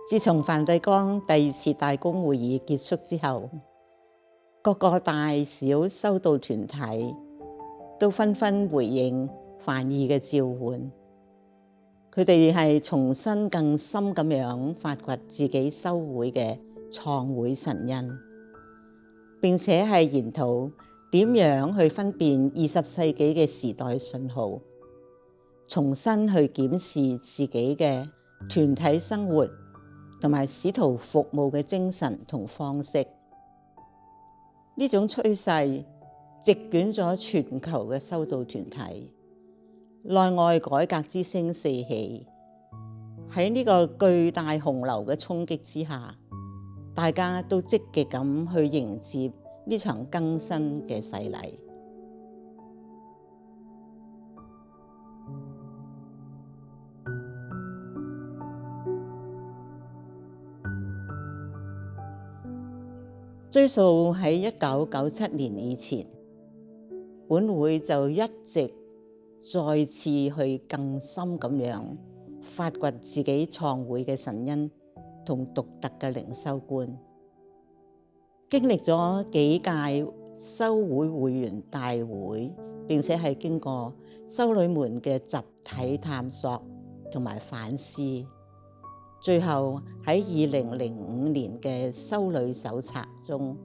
自從梵蒂岡第2次大公會議結束之後，各個大小修道團體都紛紛回應梵二嘅召喚。佢哋係重新更深咁樣發掘自己修會嘅創會神恩，並且係研討點樣去分辨20世紀嘅時代信號，重新去檢視自己嘅團體生活同埋使徒服務嘅精神同方式。呢種趨勢席捲咗全球嘅修道團體，內外改革之聲四起。喺呢個巨大洪流嘅衝擊之下，大家都積極咁去迎接呢場更新嘅洗禮。追溯喺1997年以前，本會就一直再次去更深咁樣發掘自己創會嘅神恩同獨特嘅靈修觀，經歷咗幾屆修會會員大會，並且係經過修女們嘅集體探索同埋反思，最後喺2005年嘅修女手冊中，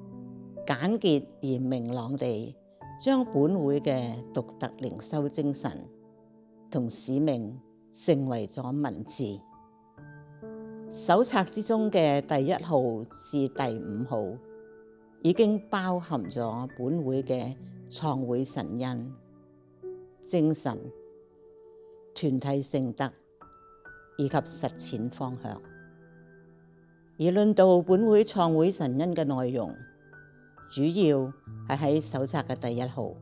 簡潔而明朗地將本會嘅獨特靈修精神同使命成為咗文字。手冊之中嘅第1號至第5號已經包含咗本會嘅創會神恩、精神、團體聖德以及實踐方向。而論到本會創會神恩嘅內容，主要係喺手冊嘅第1號。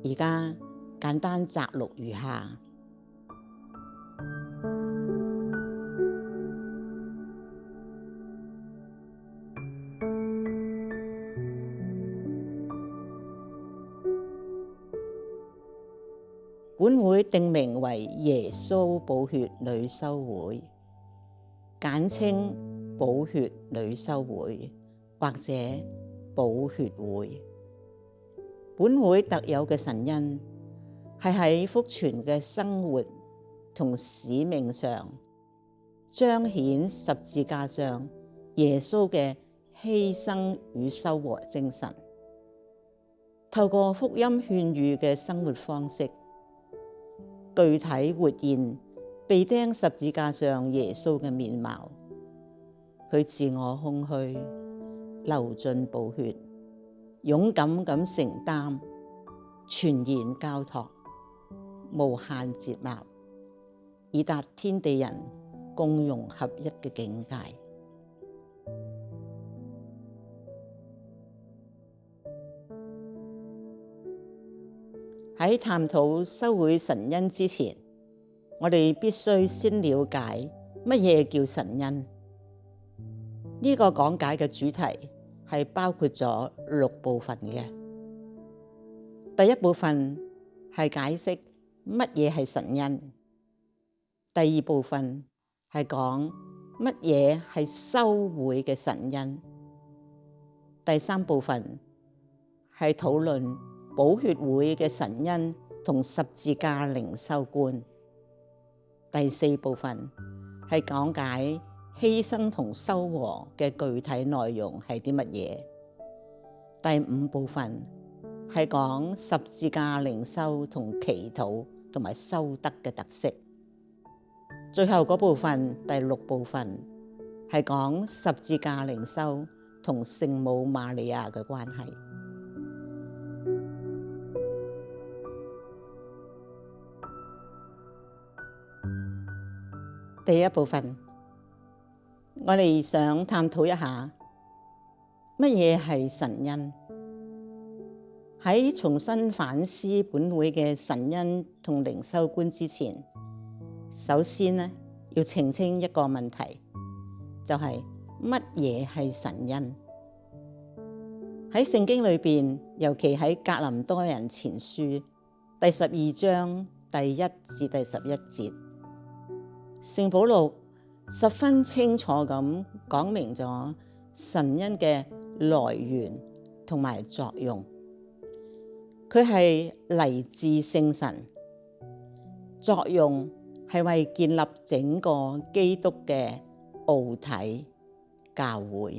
而家簡單摘錄如下。本會定名為耶穌寶血女修會，簡稱寶血女修會或者寶血會。本會特有嘅神恩係喺福傳嘅生活同使命上，彰顯十字架上耶穌嘅犧牲與修和精神，透過福音勸喻嘅生活方式，具體活現被釘十字架上耶穌嘅面貌。佢自我空虛，流盡寶血，勇敢咁承擔，全然交託，無限接納，以達天地人共融合一嘅境界。喺探討修會神恩之前，我哋必須先了解乜嘢叫神恩。呢個講解嘅主題係包括咗6部分嘅。第1部分係解釋乜嘢係神恩。第2部分係講乜嘢係修會嘅神恩。第3部分係討論寶血會嘅神恩同十字架靈修觀。第4部分係講解犧牲同修和嘅具體內容係啲乜嘢。第5部分係講十字架靈修同祈禱同埋修德嘅特色。最後嗰部分第6部分係講十字架靈修同聖母瑪利亞嘅關係。第1部分，我哋想探討一下乜嘢係神恩。喺重新反思本會嘅神恩同靈修觀之前，首先呢，要澄清一個問題，就係乜嘢係神恩。喺聖經裏邊，尤其喺格林多人前書第12章第1至第11節，聖保祿十分清楚咁講明咗神恩嘅來源同埋作用。佢係嚟自聖神，作用係為建立整個基督嘅奧體教會。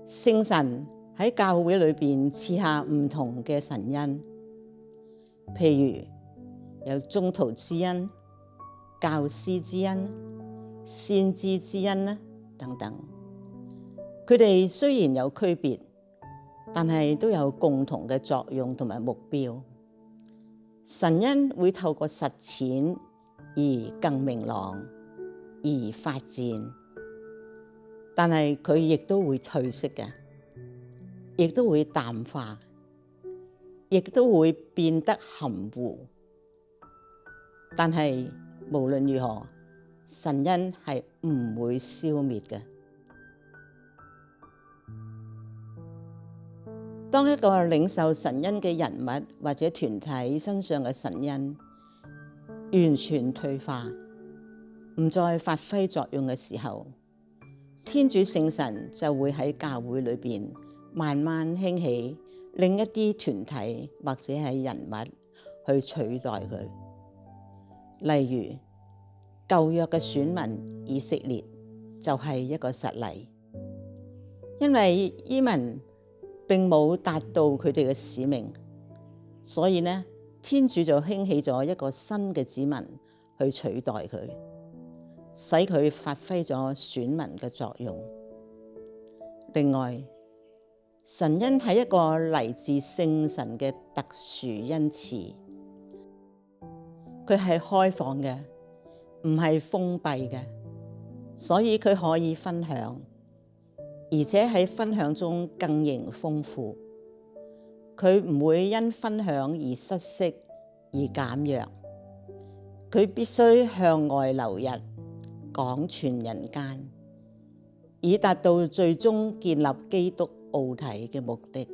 聖神喺教會裏邊賜下唔同嘅神恩，譬如有宗徒之恩、教師之恩、先知之恩啦等等。佢哋雖然有區別，但係都有共同嘅作用同埋目標。神恩會透過實踐而更明朗，而發展，但係佢亦都會褪色嘅，亦都會淡化，亦都會變得含糊。但係無論如何，神恩係唔會消滅嘅。當一個領受神恩嘅人物或者團體身上嘅神恩完全退化，唔再發揮作用嘅時候，天主聖神就會喺教會裏邊慢慢興起另一啲團體或者係人物去取代佢。例如舊約嘅選民以色列就係一個實例，因為伊民並冇達到佢哋嘅使命，所以呢，天主就興起咗一個新嘅子民去取代佢，使佢發揮咗選民嘅作用。另外，神恩係一個嚟自聖神嘅特殊恩賜，佢係開放嘅，唔係封閉嘅，所以佢可以分享，而且喺分享中更形豐富。佢唔會因分享而失色而減弱，佢必須向外流溢，廣傳人間，以達到最終建立基督奧體嘅目的。